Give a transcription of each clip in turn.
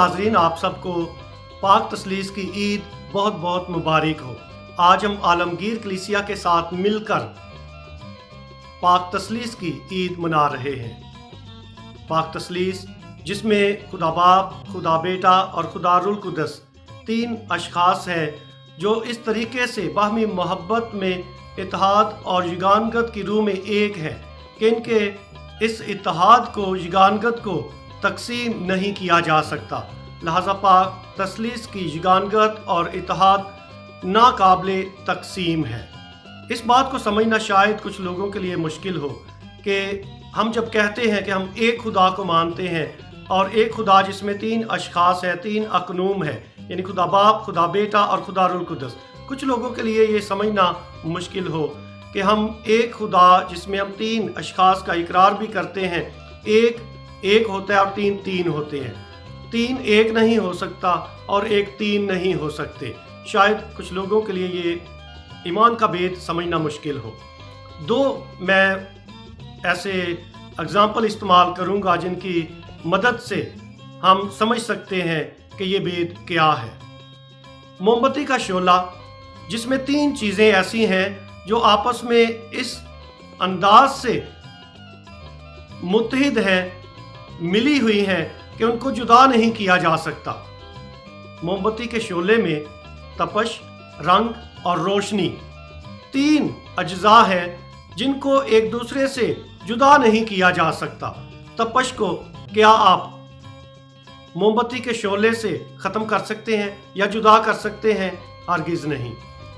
नाजरीन, आप सबको पाक तस्लीस की ईद बहुत बहुत मुबारक हो। आज हम आलमगीर कलीसिया के साथ मिलकर पाक तस्लीस की ईद मना रहे हैं। पाक तस्लीस जिसमें खुदा बाप, खुदा बेटा और खुदा रुल कुदस तीन अशखास हैं जो इस तरीके से बाहमी मोहब्बत में इत्तेहाद और यगानगत की रूह में एक है कि इनके इस इत्तेहाद को, यगानगत को तकसीम नहीं किया जा सकता। लिहाजा पाक तस्लीस की यगानगत और इत्तेहाद नाकाबिले तकसीम है। इस बात को समझना शायद कुछ लोगों के लिए मुश्किल हो कि हम जब कहते हैं कि हम एक खुदा को मानते हैं और एक खुदा जिसमें तीन अशखास है, तीन अकनूम है, यानी खुदा बाप, खुदा बेटा और खुदा रुल कुदस, कुछ लोगों के लिए ये समझना मुश्किल हो कि हम एक खुदा जिसमें हम तीन अशखास का इकरार भी करते हैं, एक होता है और तीन होते हैं। तीन एक नहीं हो सकता और एक तीन नहीं हो सकते। शायद कुछ लोगों के लिए ये ईमान का भेद समझना मुश्किल हो। दो मैं ऐसे एग्जाम्पल इस्तेमाल करूंगा जिनकी मदद से हम समझ सकते हैं कि ये भेद क्या है। मोमबत्ती का शोला जिसमें तीन चीज़ें ऐसी हैं जो आपस में इस अंदाज से मुत्तहिद हैं, मिली हुई हैं कि उनको जुदा नहीं किया जा सकता। मोमबत्ती के शोले में तपश, रंग और रोशनी तीन अज्जा हैं जिनको एक दूसरे से जुदा नहीं किया जा सकता। तपश को क्या आप मोमबत्ती के शोले से ख़त्म कर सकते हैं या जुदा कर सकते हैं? हरगिज़ नहीं।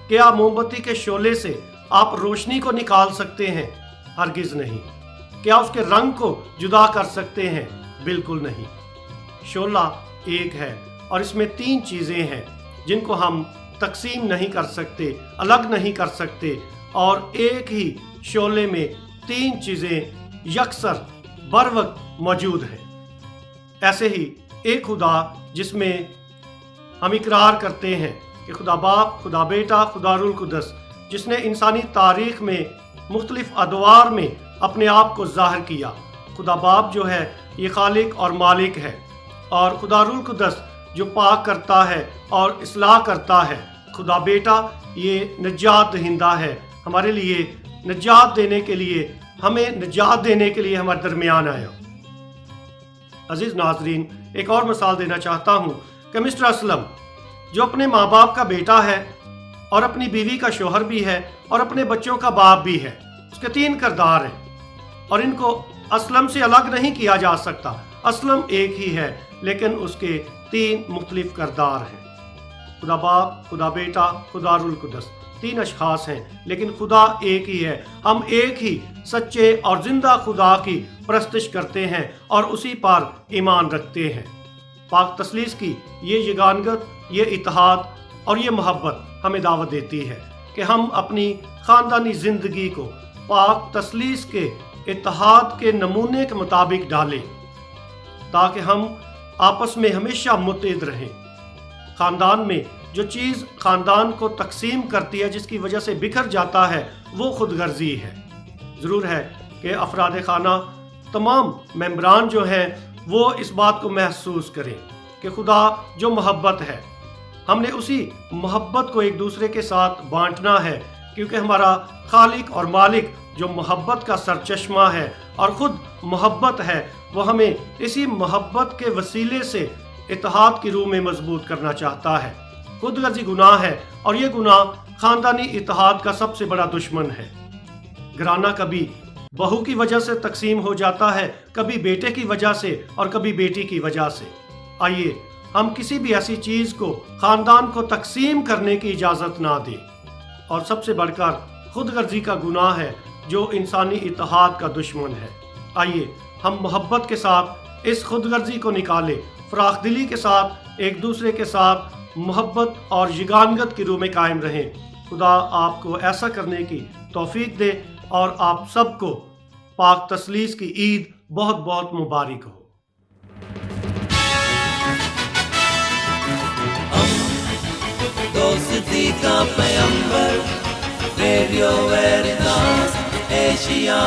क्या मोमबत्ती के शोले से आप रोशनी को निकाल सकते हैं? हरगिज़ नहीं। क्या उसके रंग को जुदा कर सकते हैं? बिल्कुल नहीं। शोला एक है और इसमें तीन चीज़ें हैं जिनको हम तकसीम नहीं कर सकते, अलग नहीं कर सकते, और एक ही शोले में तीन चीज़ें यकसर बर वक्त मौजूद हैं। ऐसे ही एक खुदा जिसमें हम इकरार करते हैं कि खुदा बाप, खुदा बेटा, खुदा रुल कुदस, जिसने इंसानी तारीख़ में मुख्तलिफ अदवार में अपने आप को ज़ाहिर किया। खुदा बाप जो है ये खालिक और मालिक है, और खुदा रुल कुदस जो पाक करता है और इस्लाह करता है। खुदा बेटा ये निजात दहिंदा है, हमारे लिए निजात देने के लिए, हमें निजात देने के लिए हमारे दरमियान आया। अजीज़ नाजरीन, एक और मिसाल देना चाहता हूँ कि मिस्टर असलम जो अपने माँ बाप का बेटा है और अपनी बीवी का शोहर भी है और अपने बच्चों का बाप भी है, उसके तीन किरदार हैं और इनको असलम से अलग नहीं किया जा सकता। असलम एक ही है लेकिन उसके तीन मुख्तलिफ किरदार हैं। खुदा बाप, खुदा बेटा, खुदा रुल कुदस, तीन अशखास हैं लेकिन खुदा एक ही है। हम एक ही सच्चे और जिंदा खुदा की परस्तिश करते हैं और उसी पर ईमान रखते हैं। पाक तस्लीस की ये यगानगत, ये इत्तेहाद और ये मोहब्बत हमें दावत देती है कि हम अपनी ख़ानदानी ज़िंदगी को पाक तस्लीस के इत्तेहाद के नमूने के मुताबिक डालें ताकि हम आपस में हमेशा मुत्तहिद रहें। ख़ानदान में जो चीज़ ख़ानदान को तकसीम करती है, जिसकी वजह से बिखर जाता है, वो खुद गर्जी है। ज़रूर है कि अफराद खाना तमाम मेंबरान जो हैं वो इस बात को महसूस करें कि खुदा जो मोहब्बत है, हमने उसी मोहब्बत को एक दूसरे के साथ बांटना है, क्योंकि हमारा खालिक और मालिक जो मोहब्बत का सरचश्मा है और ख़ुद मोहब्बत है, वो हमें इसी मोहब्बत के वसीले से इत्तेहाद की रूह में मजबूत करना चाहता है। खुद गर्जी गुनाह है और ये गुनाह ख़ानदानी इत्तेहाद का सबसे बड़ा दुश्मन है। घराना कभी बहू की वजह से तकसीम हो जाता है, कभी बेटे की वजह से और कभी बेटी की वजह से। आइए हम किसी भी ऐसी चीज़ को ख़ानदान को तकसीम करने की इजाज़त ना दें। और सबसे बढ़कर खुद गर्जी का गुनाह है जो इंसानी इत्तेहाद का दुश्मन है। आइए हम मोहब्बत के साथ इस खुद गर्जी को निकालें, फराख दिली के साथ एक दूसरे के साथ मोहब्बत और यगानगत की रूह में कायम रहें। खुदा आपको ऐसा करने की तौफीक दे और आप सबको पाक तस्लीस की ईद बहुत बहुत मुबारक हो। दोस्ती का पैगंबर, रेडियो वेरितास एशिया।